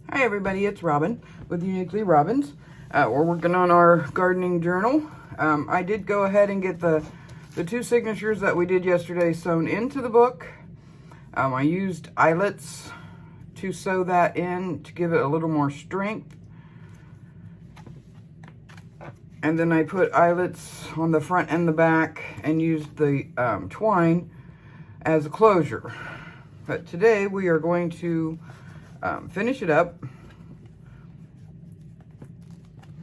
Hi everybody, it's Robin with Uniquely Robins. We're working on our gardening journal. I did go ahead and get the two signatures that we did yesterday sewn into the book. I used eyelets to sew that in to give it a little more strength. And then I put eyelets on the front and the back and used the twine as a closure. But today we are going to finish it up,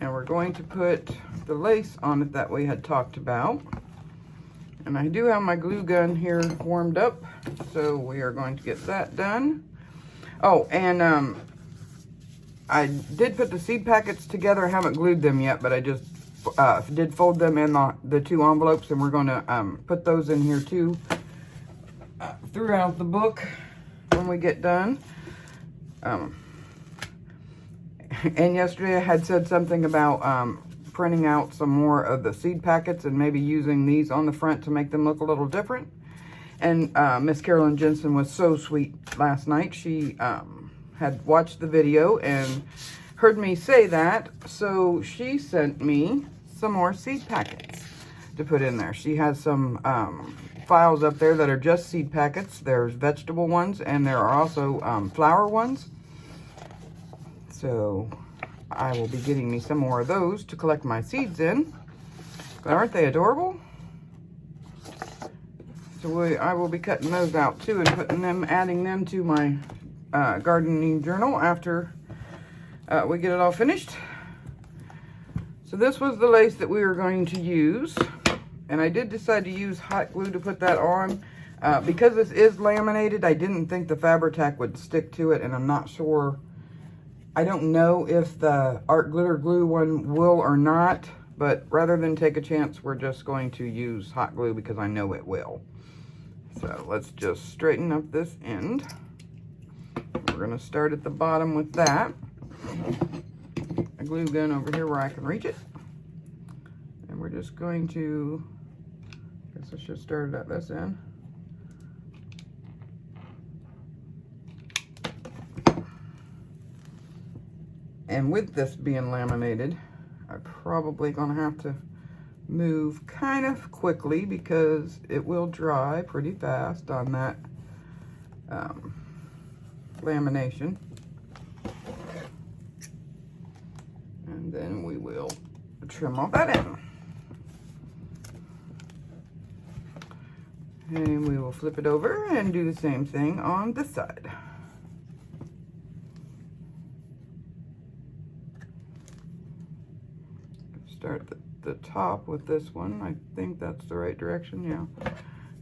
and we're going to put the lace on it that we had talked about. And I do have my glue gun here warmed up, so we are going to get that done. Oh, and I did put the seed packets together. I haven't glued them yet, but I just did fold them in the two envelopes, and we're going to put those in here too throughout the book when we get done. And yesterday I had said something about printing out some more of the seed packets and maybe using these on the front to make them look a little different. And Miss Carolyn Jensen was so sweet last night. She had watched the video and heard me say that, so she sent me some more seed packets to put in there. She has some files up there that are just seed packets. There's vegetable ones, and there are also flower ones. So I will be getting me some more of those to collect my seeds in. But aren't they adorable? So I will be cutting those out too and putting them, adding them to my gardening journal after we get it all finished. So this was the lace that we were going to use. And I did decide to use hot glue to put that on. Because this is laminated, I didn't think the Fabri-Tac would stick to it, and I'm not sure. I don't know if the art glitter glue one will or not, but rather than take a chance, we're just going to use hot glue because I know it will. So let's just straighten up this end. We're going to start at the bottom with that. A glue gun over here where I can reach it. And we're just going to, I guess I should start it at this end. And with this being laminated, I'm probably gonna have to move kind of quickly because it will dry pretty fast on that lamination. And then we will trim all that in. And we will flip it over and do the same thing on this side. Start at the top with this one. I think that's the right direction. Yeah.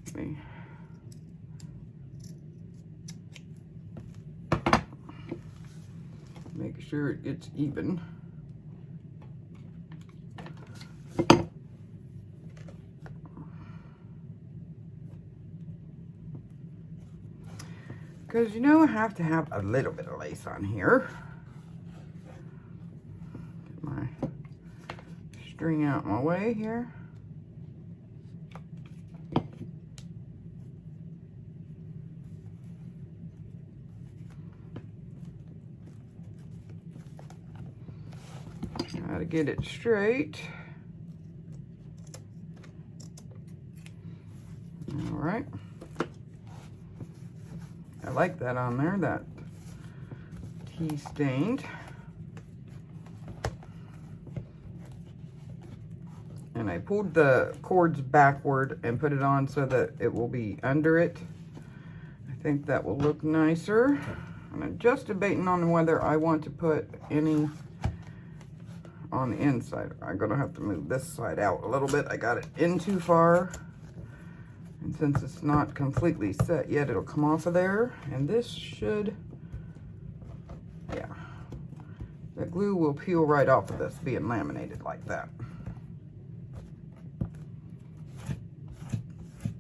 Let me make sure it gets even. Because you know I have to have a little bit of lace on here. Get my string out my way here. Try to get it straight. All right. I like that on there, that tea stained. And I pulled the cords backward and put it on so that it will be under it. I think that will look nicer. And I'm just debating on whether I want to put any on the inside. I'm gonna have to move this side out a little bit. I got it in too far. And since it's not completely set yet, it'll come off of there. And this should, yeah. The glue will peel right off of this being laminated like that.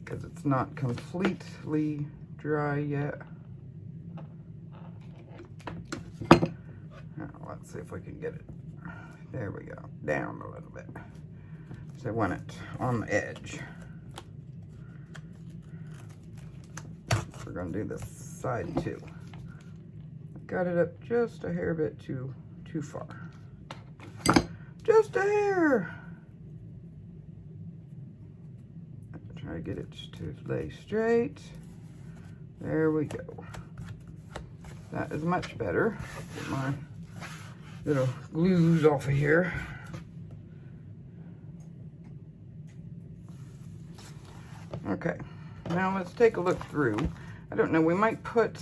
Because it's not completely dry yet. Now, let's see if we can get it. There we go. Down a little bit. So I want it on the edge. We're going to do this side too. got it up just a hair bit too far. Just a hair. Try to get it to lay straight. There we go. That is much better. Get my little glues off of here. Okay, now let's take a look through. I don't know, we might put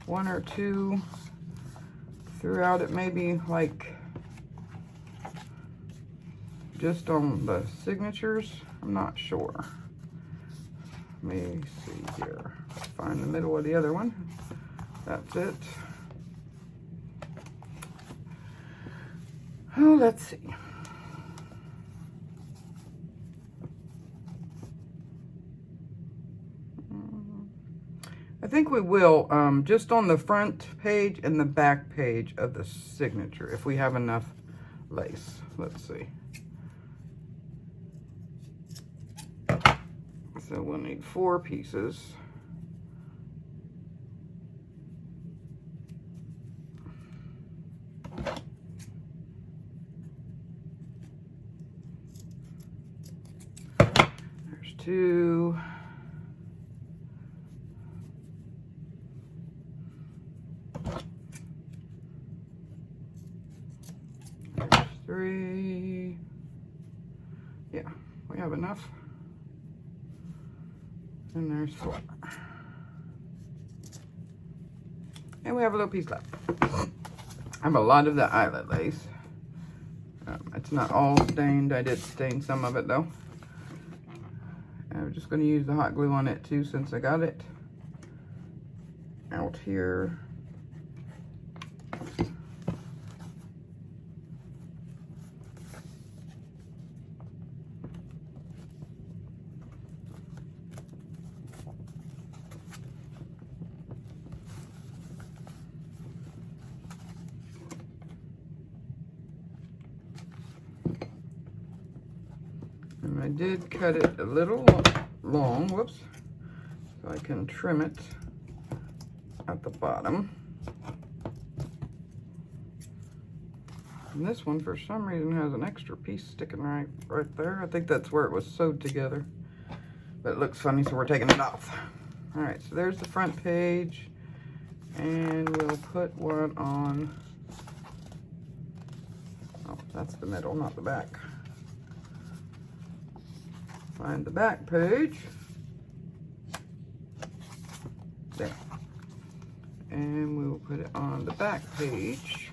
one or two throughout it, maybe like just on the signatures. I'm not sure. Let me see here. Find the middle of the other one. That's it. Oh, let's see. I think we will, just on the front page and the back page of the signature, if we have enough lace. Let's see. So we'll need 4 pieces. There's 2. There's 3. Yeah, we have enough. And there's 4. And we have a little piece left. I have a lot of the eyelet lace. It's not all stained. I did stain some of it though. I'm just going to use the hot glue on it too, since I got it out here. And I did cut it a little long, whoops, so I can trim it at the bottom. And this one, for some reason, has an extra piece sticking right there. I think that's where it was sewed together. But it looks funny, so we're taking it off. All right, so there's the front page. And we'll put one on, oh, that's the middle, not the back. Find the back page. There. And we will put it on the back page.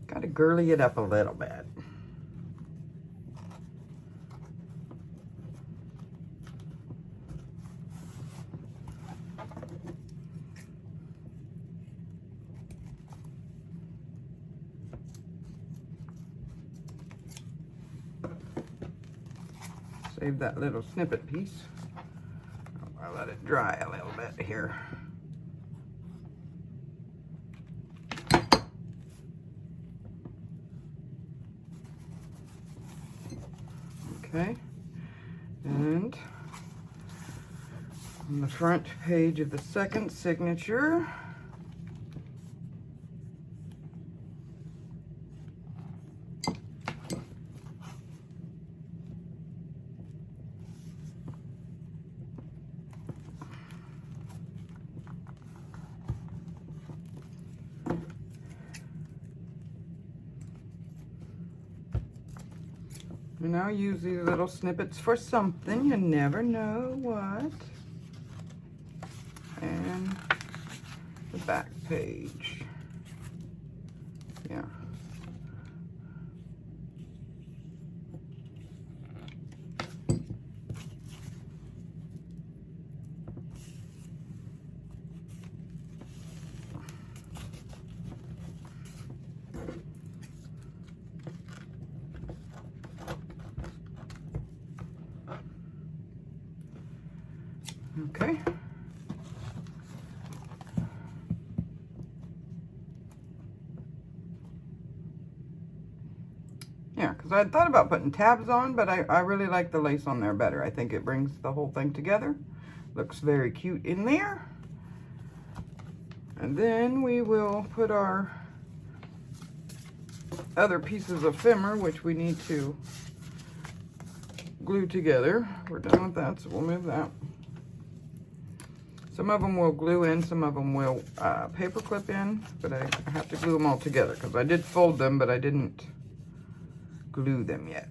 Gotta girly it up a little bit. Save that little snippet piece. I'll let it dry a little bit here. Okay, and on the front page of the second signature, and I'll use these little snippets for something. You never know what. And the back page. Yeah. Okay. Yeah, because I had thought about putting tabs on, but I really like the lace on there better. I think it brings the whole thing together. Looks very cute in there. And then we will put our other pieces of ephemera, which we need to glue together. We're done with that, so we'll move that. Some of them will glue in, some of them will paper clip in, but I have to glue them all together because I did fold them, but I didn't glue them yet.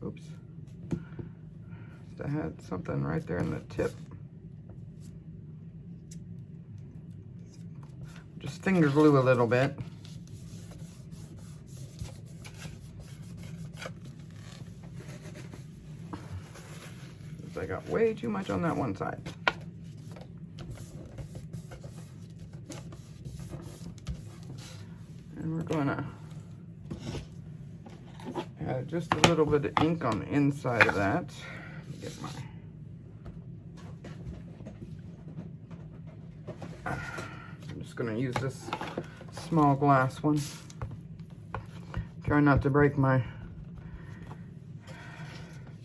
Oops. I had something right there in the tip. Just finger glue a little bit. I got way too much on that one side. And we're gonna add just a little bit of ink on the inside of that. Get my I'm just gonna use this small glass one. Try not to break my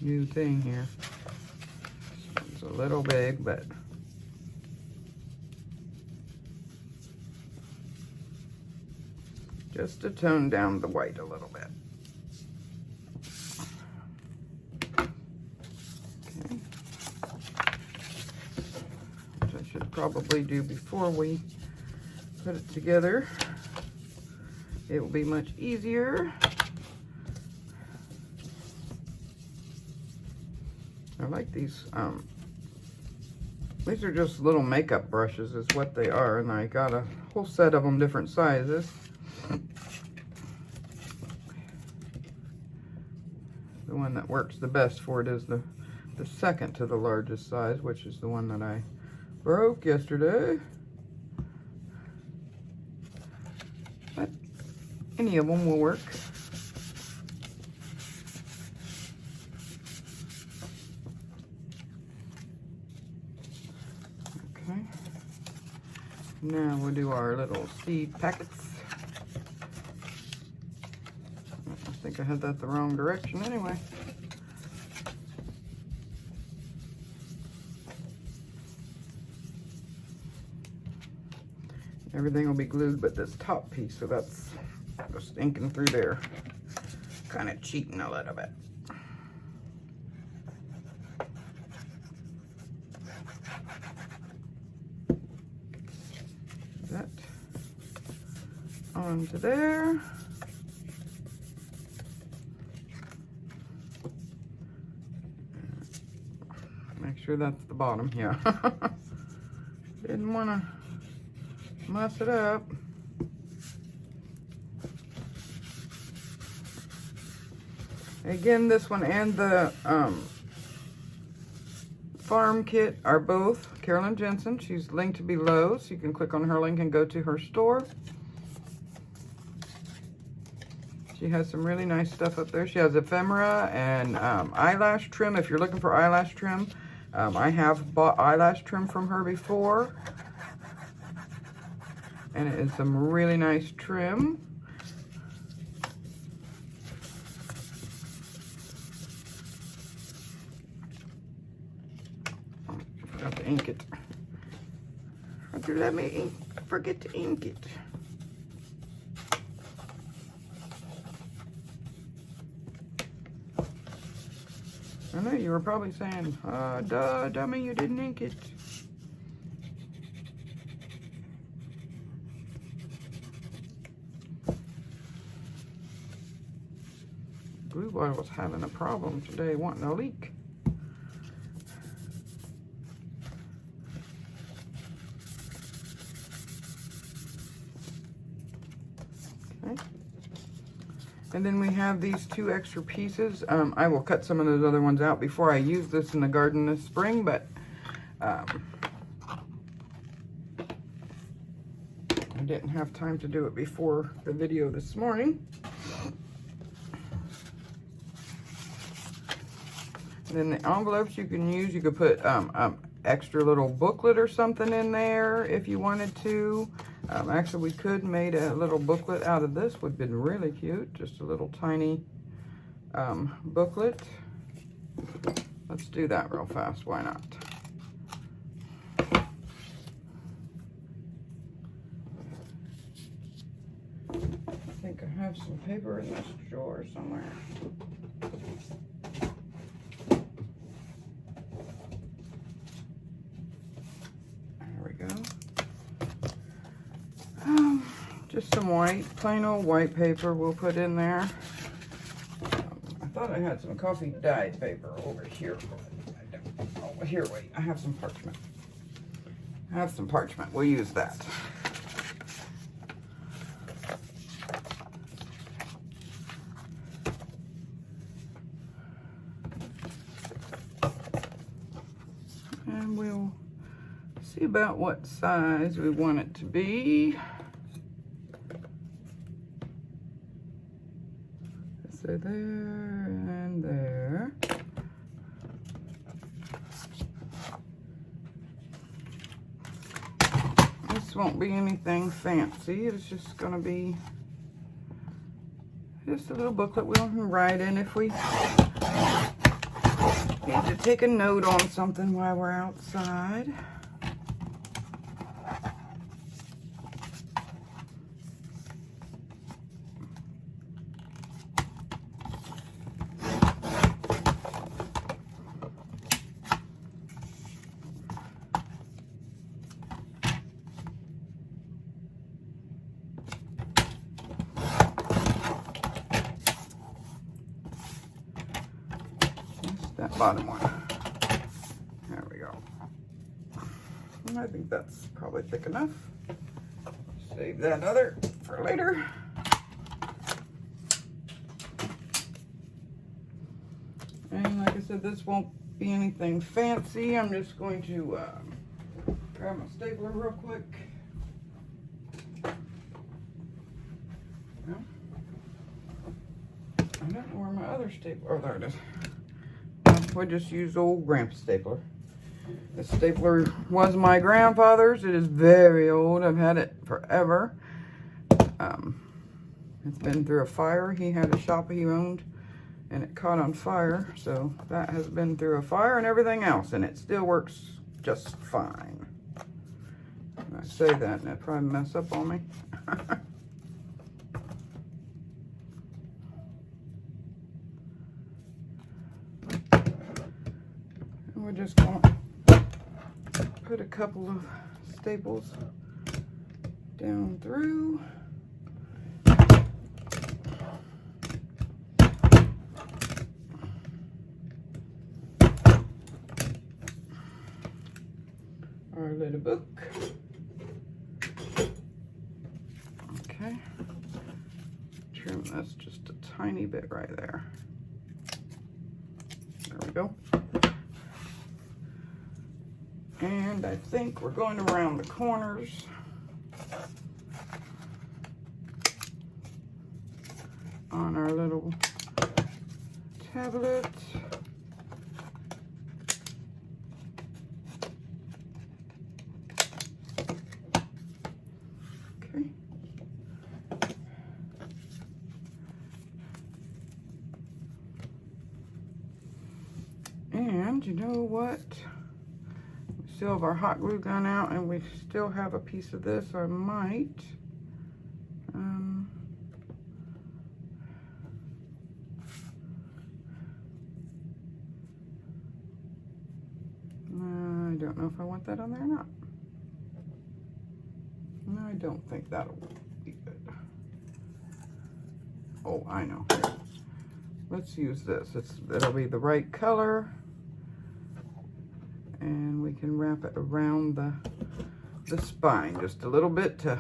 new thing here. It's a little big, but just to tone down the white a little bit. Okay. Which I should probably do before we put it together. It will be much easier. I like these. These are just little makeup brushes is what they are, and I got a whole set of them different sizes. The one that works the best for it is the second to the largest size, which is the one that I broke yesterday. But any of them will work. Okay. Now we'll do our little seed packets. I think I had that the wrong direction anyway. Everything will be glued but this top piece, so that's just inking through there. Kind of cheating a little bit. That onto there. Make sure that's the bottom, yeah. Didn't want to mess it up. Again, this one and the farm kit are both Carolyn Jensen. She's linked below, so you can click on her link and go to her store. She has some really nice stuff up there. She has ephemera and eyelash trim. If you're looking for eyelash trim, I have bought eyelash trim from her before. And it is some really nice trim. Oh, I forgot to ink it. How'd you let me forget to ink it? I know you were probably saying, duh, dummy, you didn't ink it. Glue bottle's having a problem today, wanting to leak. Okay. And then we have these two extra pieces. I will cut some of those other ones out before I use this in the garden this spring, but I didn't have time to do it before the video this morning. And then the envelopes you can use, you could put extra little booklet or something in there if you wanted to. Actually, we could made a little booklet out of this. Would have been really cute. Just a little tiny booklet. Let's do that real fast. Why not? I think I have some paper in this drawer somewhere. There we go. Just some white, plain old white paper we'll put in there. I thought I had some coffee dyed paper over here. I don't. Oh, here, wait. I have some parchment. We'll use that. And we'll see about what size we want it to be. So there and there. This won't be anything fancy. It's just going to be just a little booklet we can write in if we need to take a note on something while we're outside. That bottom one. There we go. And I think that's probably thick enough. Save that other for later. And like I said, this won't be anything fancy. I'm just going to grab my stapler real quick. Well, I don't know where my other stapler, oh, there it is. We just use old grandpa's stapler. This stapler was my grandfather's. It is very old. I've had it forever. It's been through a fire. He had a shop he owned and it caught on fire. So that has been through a fire and everything else, and it still works just fine. And I say that and it probably mess up on me. We're just going to put a couple of staples down through. Our little book. Okay. Trim this just a tiny bit right there. There we go. And I think we're going to round the corners. On our little tablet. Okay. And you know what? Still have our hot glue gun out, and we still have a piece of this. I might I don't know if I want that on there or not. No, I don't think that'll be good. Oh, I know. Here. Let's use this. It'll be the right color. And we can wrap it around the spine just a little bit to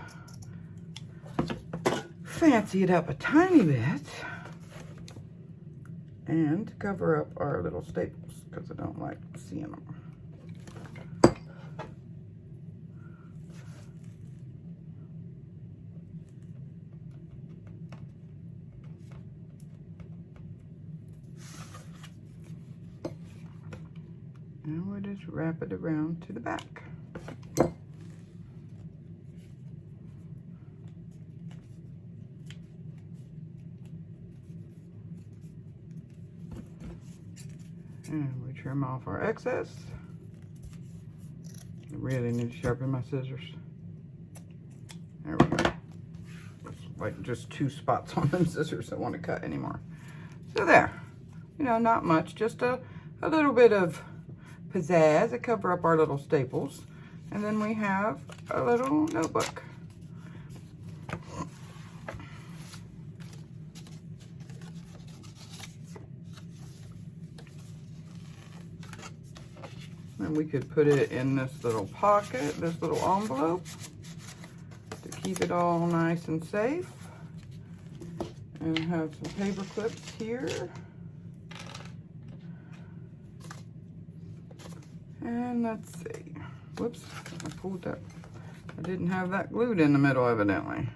fancy it up a tiny bit. And cover up our little staples because I don't like seeing them. And we'll just wrap it around to the back. And we trim off our excess. I really need to sharpen my scissors. There we go. There's like just 2 spots on them scissors I want to cut anymore. So there. You know, not much. Just a little bit of pizzazz to cover up our little staples. And then we have a little notebook. And we could put it in this little pocket, this little envelope, to keep it all nice and safe. And have some paper clips here. And let's see. Whoops, I pulled that. I didn't have that glued in the middle, evidently.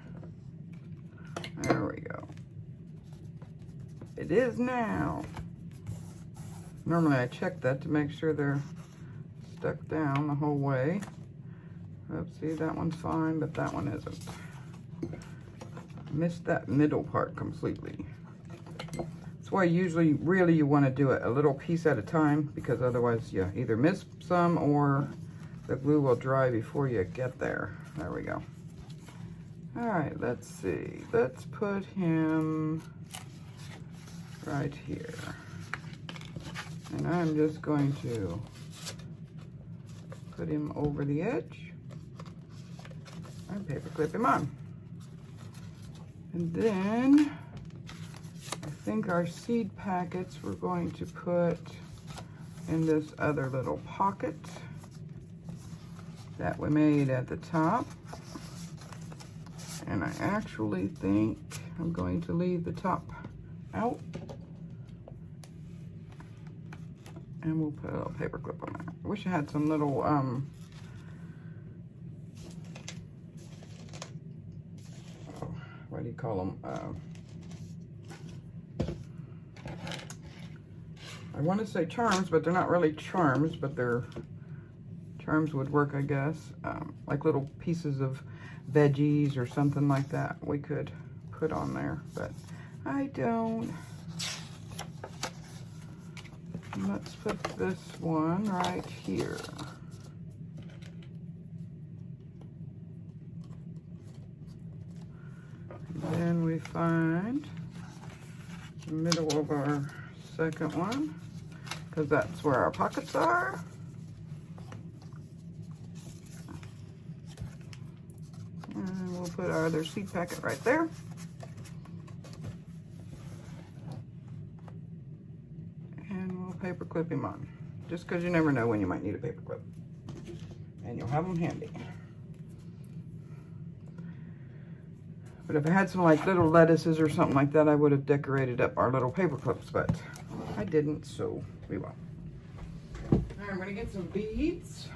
There we go. It is now. Normally I check that to make sure they're stuck down the whole way. Let's see, that one's fine, but that one isn't. Missed that middle part completely. That's why usually really you want to do it a little piece at a time, because otherwise you either miss some or the glue will dry before you get there. There we go. All right, let's see. Let's put him right here. And I'm just going to put him over the edge and paper clip him on. And then I think our seed packets we're going to put in this other little pocket that we made at the top. And I actually think I'm going to leave the top out. And we'll put a little paper clip on there. I wish I had some little, what do you call them? I want to say charms, but they're not really charms, but they're, charms would work, I guess. Like little pieces of veggies or something like that we could put on there, but I don't. Let's put this one right here. And then we find the middle of our second one, because that's where our pockets are. And we'll put our other seed packet right there. Paper clip him on, just because you never know when you might need a paper clip, and you'll have them handy. But if I had some like little lettuces or something like that, I would have decorated up our little paper clips, but I didn't, so we will. All right, I'm gonna get some beads.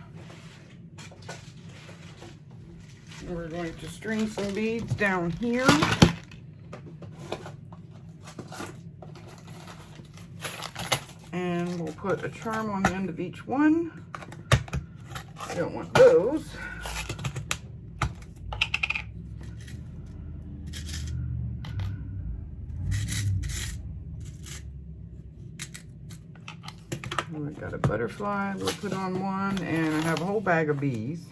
And we're going to string some beads down here. And we'll put a charm on the end of each one. I don't want those. We've got a butterfly we'll put on one, and I have a whole bag of bees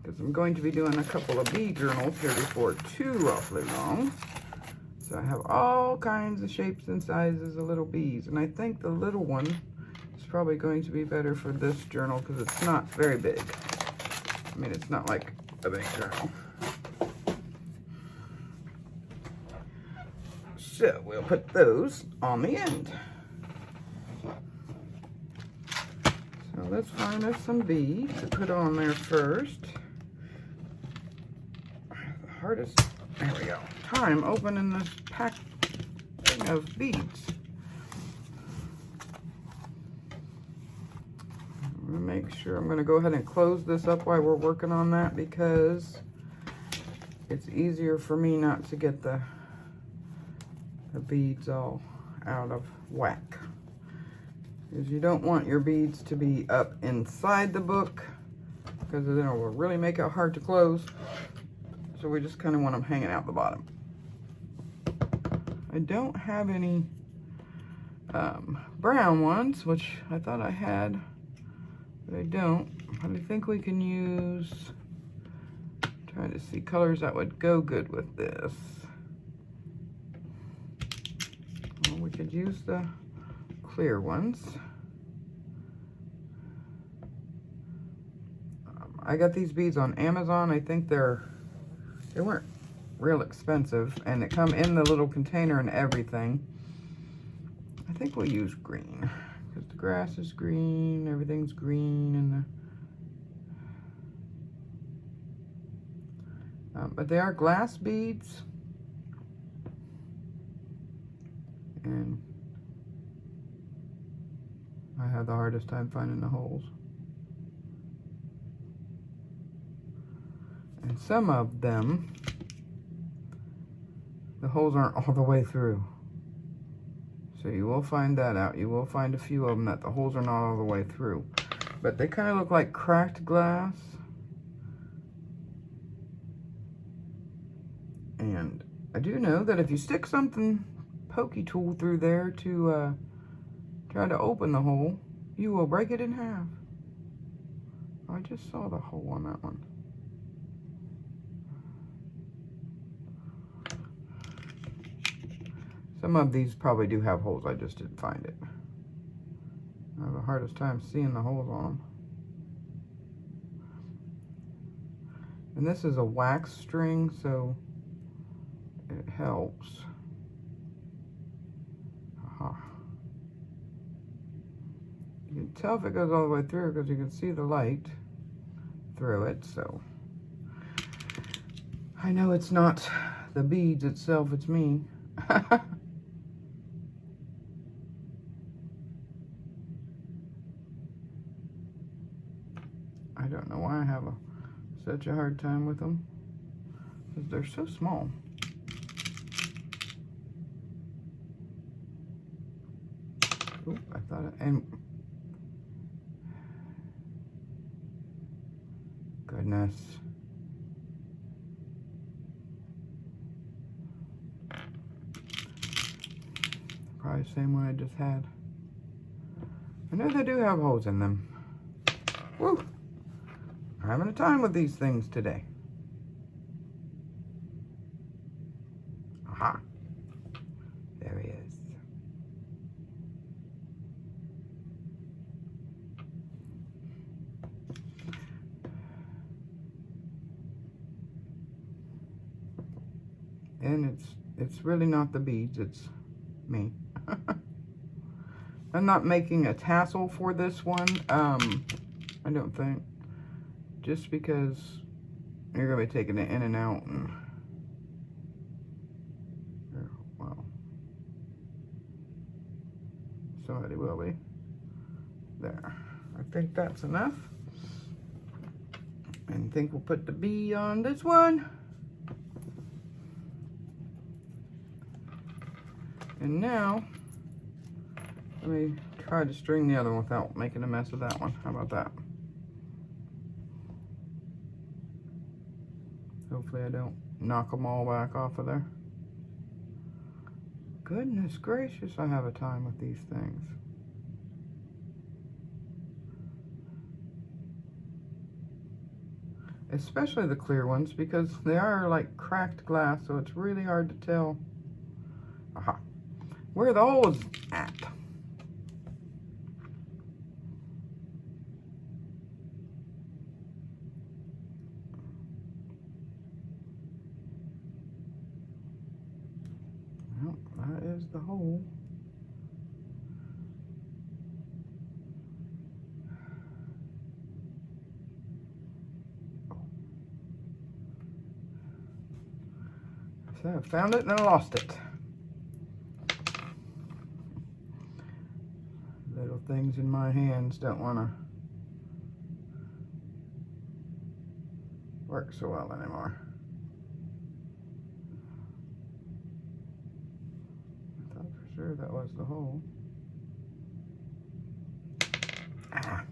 because I'm going to be doing a couple of bee journals here before too awfully long. So I have all kinds of shapes and sizes of little bees, and I think the little one is probably going to be better for this journal because it's not very big. I mean, it's not like a big journal. So we'll put those on the end. So let's find us some beads to put on there first. The hardest, there we go, time opening this pack thing of beads. I'm gonna make sure, I'm gonna go ahead and close this up while we're working on that because it's easier for me not to get the beads all out of whack. Because you don't want your beads to be up inside the book because then it will really make it hard to close. So we just kind of want them hanging out the bottom. I don't have any brown ones, which I thought I had, but I don't. But I think we can use, trying to see colors that would go good with this. Well, we could use the clear ones. I got these beads on Amazon. I think they weren't real expensive, and they come in the little container and everything. I think we'll use green because the grass is green, everything's green, and but they are glass beads, and I have the hardest time finding the holes. And some of them, the holes aren't all the way through. So you will find that out. You will find a few of them that the holes are not all the way through. But they kind of look like cracked glass. And I do know that if you stick something, pokey tool through there to try to open the hole, you will break it in half. I just saw the hole on that one. Some of these probably do have holes, I just didn't find it. I have the hardest time seeing the holes on them. And this is a wax string, so it helps. Aha. You can tell if it goes all the way through because you can see the light through it, so. I know it's not the beads itself, it's me. I don't know why I have such a hard time with them, because they're so small. Oop, I thought it, and goodness. Probably the same one I just had. I know they do have holes in them. Woo! I'm having a time with these things today. Aha. There he is. And it's really not the beads, it's me. I'm not making a tassel for this one, I don't think. Just because you're going to be taking it in and out, and well, somebody will be. There. I think that's enough. And I think we'll put the bee on this one. And now, let me try to string the other one without making a mess of that one. How about that? Hopefully I don't knock them all back off of there. Goodness gracious, I have a time with these things. Especially the clear ones, because they are like cracked glass, so it's really hard to tell. Aha. Where are the holes at? Well, that is the hole. So I found it and then I lost it. Little things in my hands don't want to work so well anymore. I thought for sure that was the hole. Ah.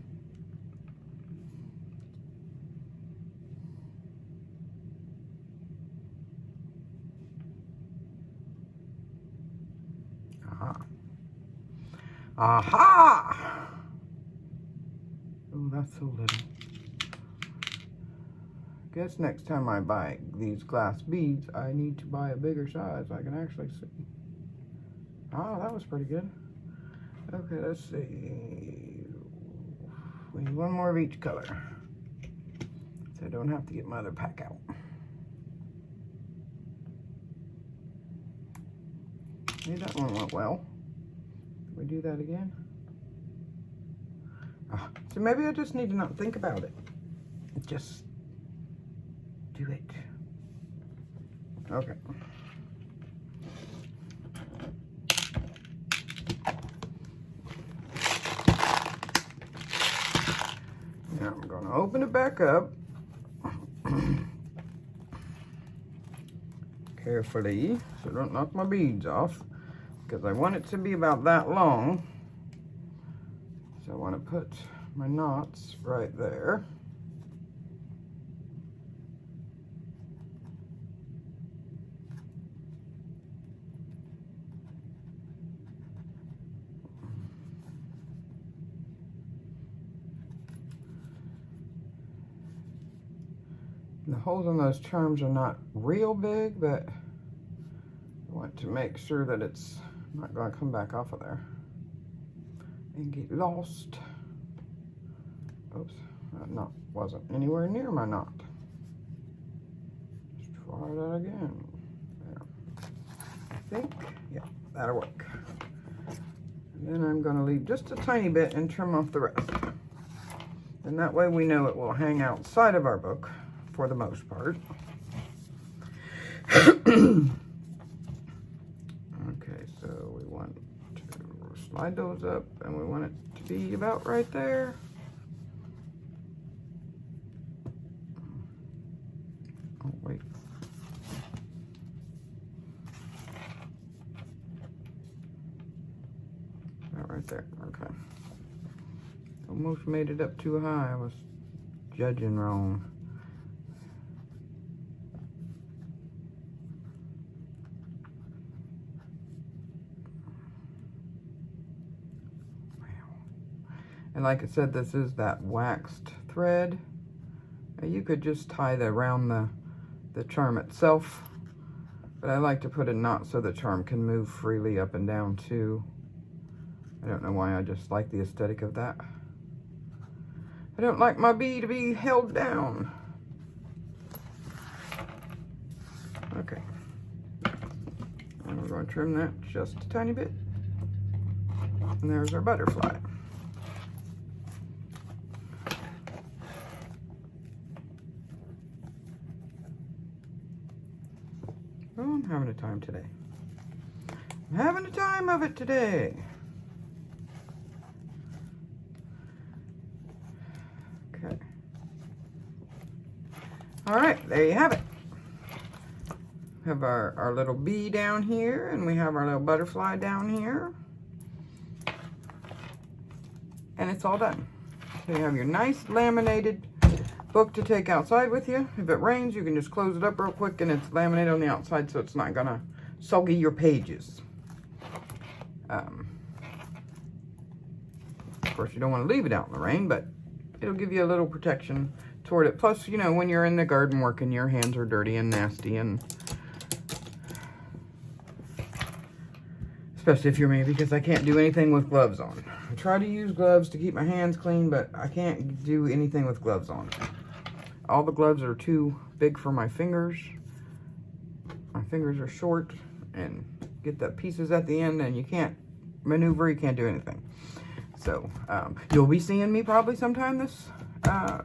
Aha. Aha! Oh, that's so little. Guess next time I buy these glass beads, I need to buy a bigger size so I can actually see. Oh, that was pretty good. Okay, let's see. We need one more of each color, so I don't have to get my other pack out. Maybe that one went well. Can we do that again? Oh, so maybe I just need to not think about it. Just do it. Okay. Now I'm going to open it back up carefully so I don't knock my beads off, because I want it to be about that long. So I want to put my knots right there. The holes in those charms are not real big, but I want to make sure that it's not going to come back off of there and get lost. Oops, that knot wasn't anywhere near my knot. Let's try that again. There. I think, yeah, that'll work. And then I'm going to leave just a tiny bit and trim off the rest. And that way we know it will hang outside of our book for the most part. Okay, so we want to slide those up and we want it to be about right there. Oh, wait. About right there, okay. Almost made it up too high. I was judging wrong. And like I said, this is that waxed thread. You could just tie that around the charm itself, but I like to put a knot so the charm can move freely up and down too. I don't know why, I just like the aesthetic of that. I don't like my bee to be held down. Okay. And we're going to trim that just a tiny bit. And there's our butterfly. Oh, I'm having a time today. I'm having a time of it today. Okay. All right, there you have it. We have our little bee down here, and we have our little butterfly down here. And it's all done. So you have your nice laminated book to take outside with you. If it rains, you can just close it up real quick, and it's laminated on the outside, so it's not gonna soggy your pages. Of course, you don't want to leave it out in the rain, but it'll give you a little protection toward it. Plus, you know, when you're in the garden working, your hands are dirty and nasty, and especially if you're me, because I can't do anything with gloves on. I try to use gloves to keep my hands clean, but I can't do anything with gloves on. All the gloves are too big for my fingers. My fingers are short, and get the pieces at the end, and you can't maneuver, you can't do anything. So, you'll be seeing me probably sometime this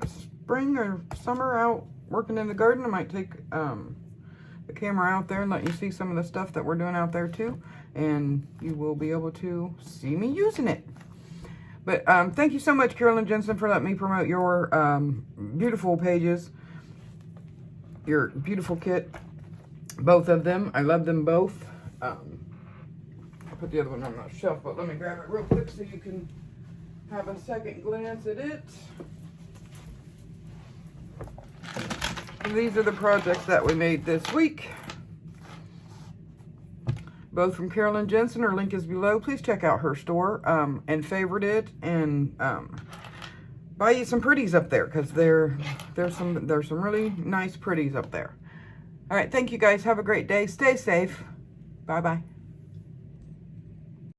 spring or summer out working in the garden. I might take the camera out there and let you see some of the stuff that we're doing out there too, and you will be able to see me using it. But thank you so much, Carolyn Jensen, for letting me promote your beautiful pages, your beautiful kit, both of them. I love them both. I'll put the other one on the shelf, but let me grab it real quick so you can have a second glance at it. And these are the projects that we made this week. both from Carolyn Jensen. Her link is below. Please check out her store and favorite it, and buy you some pretties up there, because there's some really nice pretties up there. All right, thank you guys. Have a great day. Stay safe. Bye-bye.